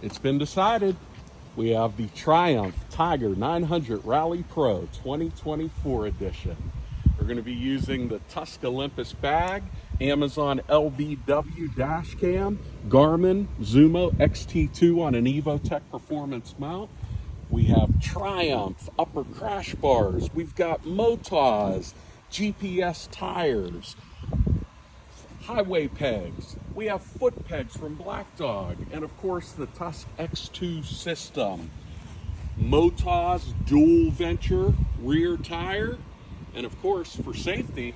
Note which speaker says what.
Speaker 1: It's been decided. We have the Triumph Tiger 900 Rally Pro 2024 edition. We're going to be using the Tusk Olympus bag, Amazon LBW dash cam, Garmin Zumo XT2 on an EvoTech performance mount. We have Triumph upper crash bars. We've got Motaz, GPS tires, highway pegs. We have foot pegs from Black Dog, and of course the Tusk X2 system. Motaz dual venture rear tire, and of course for safety,